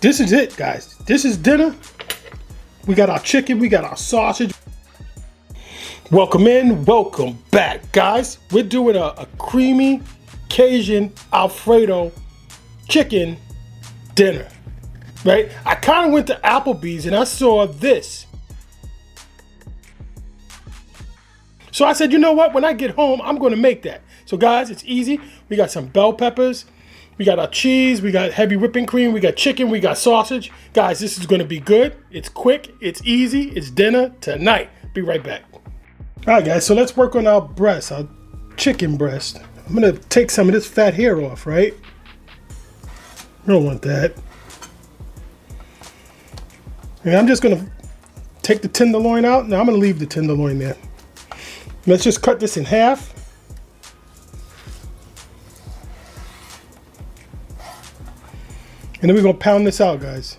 This is it, guys. This is dinner. We got our chicken, we got our sausage. Welcome in, welcome back, guys. We're doing a creamy Cajun Alfredo chicken dinner, right? I kind of went to Applebee's and I saw this. So I said, you know what? When I get home, I'm going to make that. So guys, it's easy. We got some bell peppers. We got our cheese. We got heavy whipping cream. We got chicken. We got sausage. Guys, this is going to be good. It's quick. It's easy. It's dinner tonight. Be right back. All right, guys. So let's work on our breast, our chicken breast. I'm going to take some of this fat hair off, right? I don't want that. And I'm just going to take the tenderloin out. Now I'm going to leave the tenderloin there. Let's just cut this in half. And then we're going to pound this out, guys.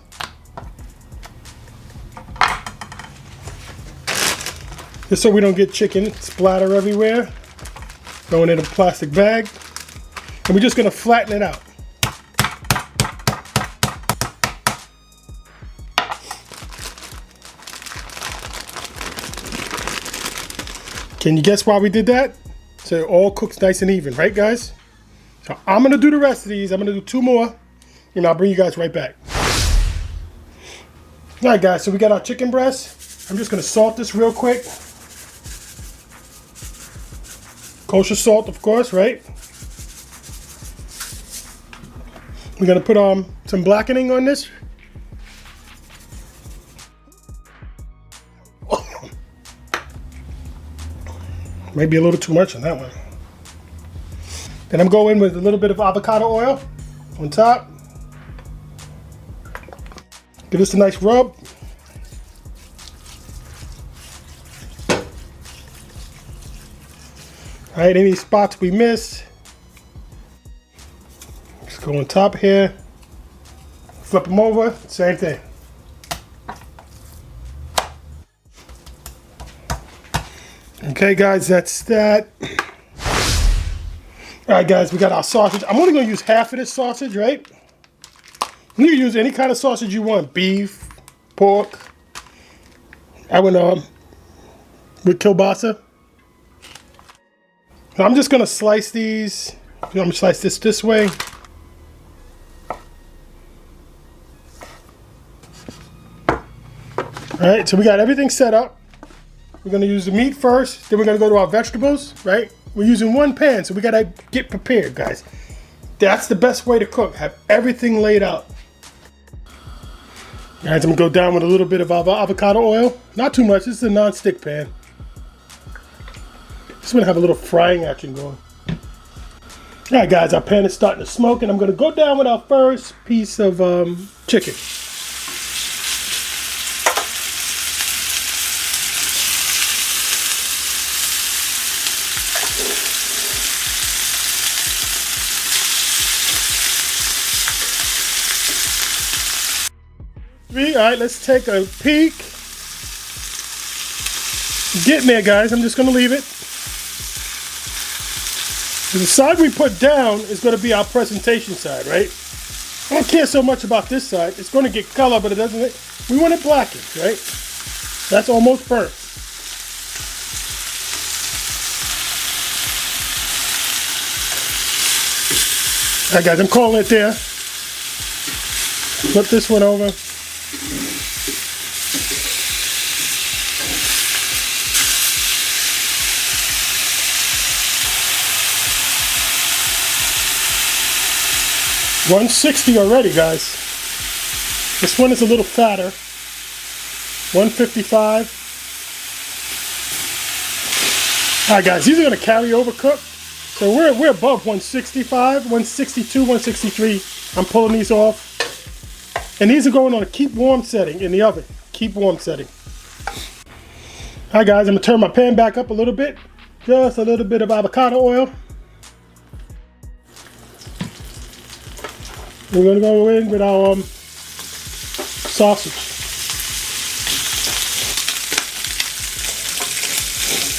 Just so we don't get chicken splatter everywhere. Going in a plastic bag. And we're just going to flatten it out. Can you guess why we did that? So it all cooks nice and even, right, guys? So I'm going to do the rest of these. I'm going to do 2 more. And I'll bring you guys right back. All right, guys, so we got our chicken breast. I'm just going to salt this real quick. Kosher salt, of course, right? We're going to put some blackening on this. Maybe a little too much on that one. Then I'm going with a little bit of avocado oil on top. Give this a nice rub. All right, any spots we missed, just go on top here. Flip them over, same thing. Okay, guys, that's that. All right, guys, we got our sausage. I'm only going to use half of this sausage, right? You can use any kind of sausage you want. Beef, pork. I went with Kielbasa. Now I'm just going to slice these. I'm going to slice this way. All right, so we got everything set up. We're going to use the meat first. Then we're going to go to our vegetables, right? We're using one pan, so we got to get prepared, guys. That's the best way to cook. Have everything laid out. Guys, I'm going to go down with a little bit of avocado oil. Not too much. This is a non-stick pan. Just going to have a little frying action going. All right, guys, our pan is starting to smoke, and I'm going to go down with our first piece of chicken. All right, let's take a peek. Getting there, guys. I'm just going to leave it. The side we put down is going to be our presentation side, right? I don't care so much about this side. It's going to get color, but it doesn't. We want it blackened, right? That's almost burnt. All right, guys, I'm calling it there. Flip this one over. $160 already, guys. This one is a little fatter. $155. All right, guys, these are going to carry over cook. So we're above 165, 162, 163. I'm pulling these off. And these are going on a keep warm setting in the oven. Keep warm setting. All right, guys, I'm going to turn my pan back up a little bit. Just a little bit of avocado oil. We're going to go in with our sausage.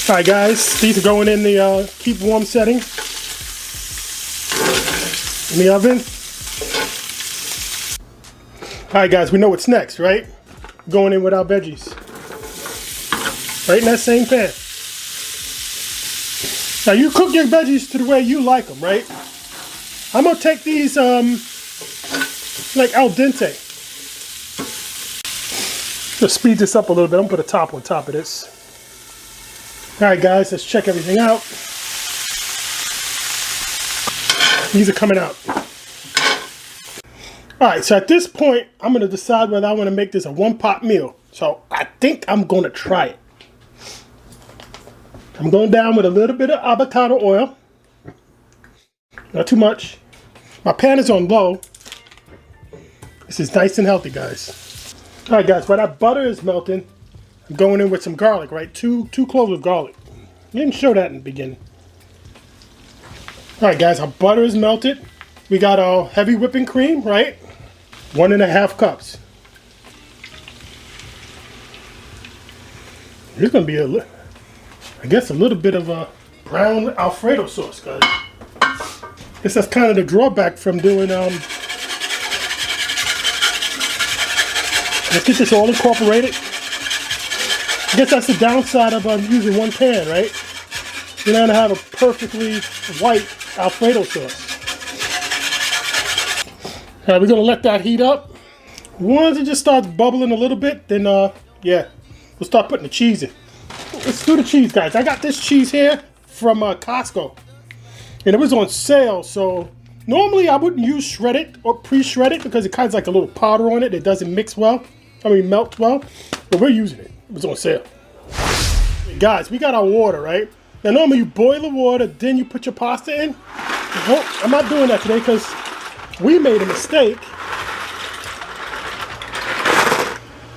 All right, guys, these are going in the keep warm setting in the oven. Alright guys, we know what's next, right? Going in with our veggies. Right in that same pan. Now you cook your veggies to the way you like them, right? I'm gonna take these like al dente. Just speed this up a little bit. I'm gonna put a top on top of this. Alright guys, let's check everything out. These are coming out. Alright, so at this point, I'm gonna decide whether I wanna make this a one-pot meal. So I think I'm gonna try it. I'm going down with a little bit of avocado oil. Not too much. My pan is on low. This is nice and healthy, guys. All right, guys, while that butter is melting, I'm going in with some garlic, right? Two cloves of garlic. You didn't show that in the beginning. All right, guys, our butter is melted. We got our heavy whipping cream, right? 1.5 cups. There's gonna be I guess a little bit of a brown Alfredo sauce, guys. I guess that's kind of the drawback from doing, let's get this all incorporated. I guess that's the downside of using one pan, right? You're not gonna have a perfectly white Alfredo sauce. All right, we're gonna let that heat up. Once it just starts bubbling a little bit, then yeah, we'll start putting the cheese in. Let's do the cheese, guys. I got this cheese here from Costco, and it was on sale. So normally I wouldn't use shredded or pre-shredded because it kind of like a little powder on it. It doesn't mix well. I mean, melt well. But we're using it. It was on sale. Hey, guys, we got our water, right? Now normally you boil the water, then you put your pasta in. Well, I'm not doing that today because we made a mistake.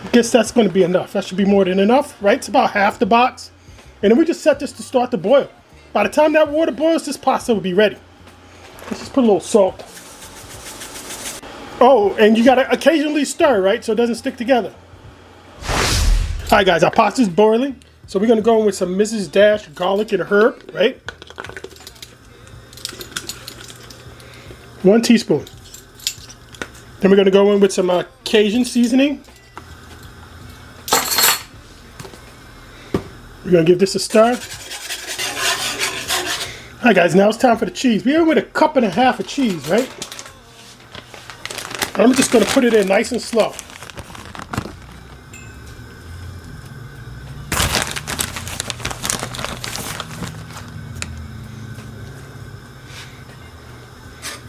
I guess that's going to be enough. That should be more than enough, right? It's about half the box. And then we just set this to start to boil. By the time that water boils, this pasta will be ready. Let's just put a little salt. Oh, and you got to occasionally stir, right? So it doesn't stick together. All right, guys, our pasta's boiling. So we're going to go in with some Mrs. Dash garlic and herb, right? 1 teaspoon. Then we're going to go in with some Cajun seasoning. We're going to give this a stir. All right, guys, now it's time for the cheese. We're in with 1.5 cups of cheese, right? I'm just going to put it in nice and slow.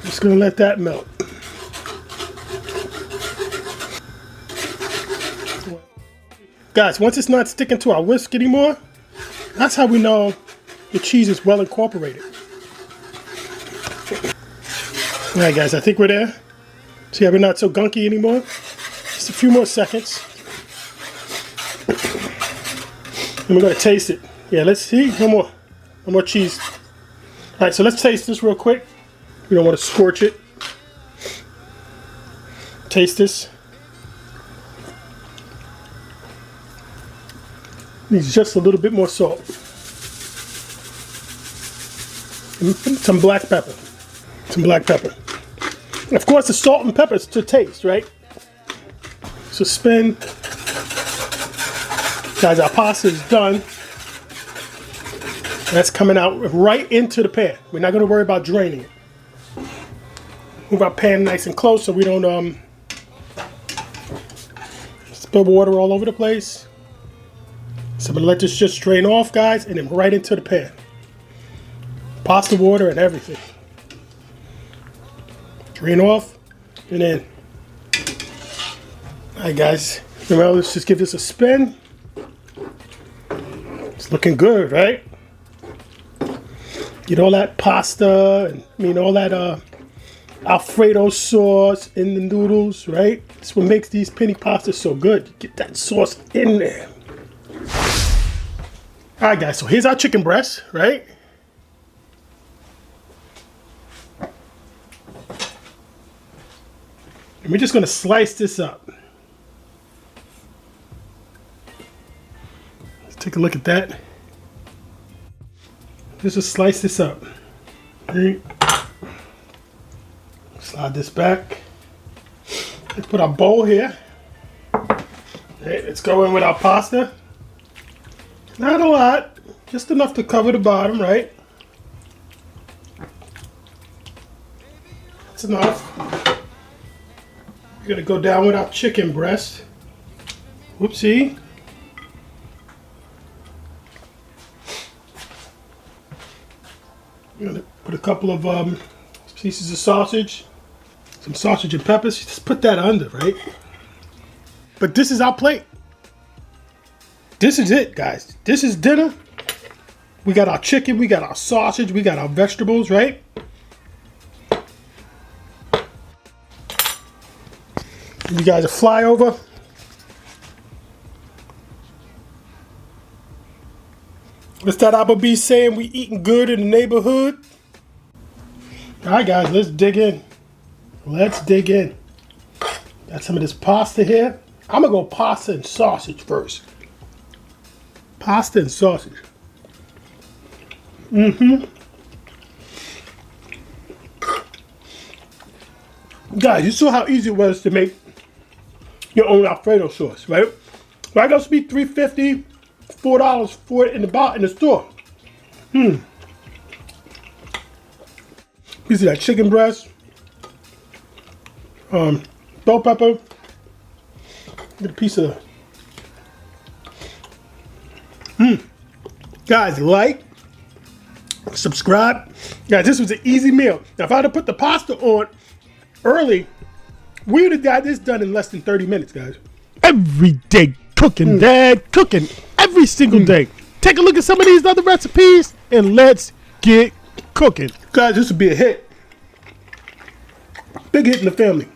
Just going to let that melt. Guys, once it's not sticking to our whisk anymore, that's how we know the cheese is well incorporated. All right, guys, I think we're there. See how we're not so gunky anymore? Just a few more seconds. And we're going to taste it. Yeah, let's see. One more cheese. All right, so let's taste this real quick. We don't want to scorch it. Taste this. Needs just a little bit more salt. And some black pepper. Some black pepper. And of course, the salt and pepper is to taste, right? So spin. Guys, our pasta is done. That's coming out right into the pan. We're not going to worry about draining it. Move our pan nice and close so we don't spill water all over the place. So I'm going to let this just drain off, guys, and then right into the pan. Pasta water and everything. Drain off, and then. Alright, guys. Well, let's just give this a spin. It's looking good, right? Get all that pasta, and all that Alfredo sauce in the noodles, right? That's what makes these penne pastas so good. You get that sauce in there. Alright, guys, so here's our chicken breast, right? And we're just going to slice this up. Let's take a look at that. Just slice this up. Okay. Slide this back. Let's put our bowl here. Okay, let's go in with our pasta. Not a lot, just enough to cover the bottom, right? That's enough. We're gonna go down with our chicken breast. Whoopsie. I'm gonna put a couple of pieces of sausage, some sausage and peppers. Just put that under, right? But this is our plate. This is it, guys. This is dinner. We got our chicken, we got our sausage, we got our vegetables, right? Give you guys a flyover. What's that Applebees saying? We eating good in the neighborhood. All right, guys, let's dig in. Let's dig in. Got some of this pasta here. I'm gonna go pasta and sausage first. Pasta and sausage. Guys, you saw how easy it was to make your own Alfredo sauce, right? Right, gonna be $3.50, $4 for it in the store. Piece of that chicken breast, bell pepper, get a piece of. Guys, like, subscribe. Guys, this was an easy meal. Now, if I had to put the pasta on early, we would have got this done in less than 30 minutes, guys. Every day cooking, Dad, cooking every single day. Take a look at some of these other recipes and let's get cooking. Guys, this would be a hit. Big hit in the family.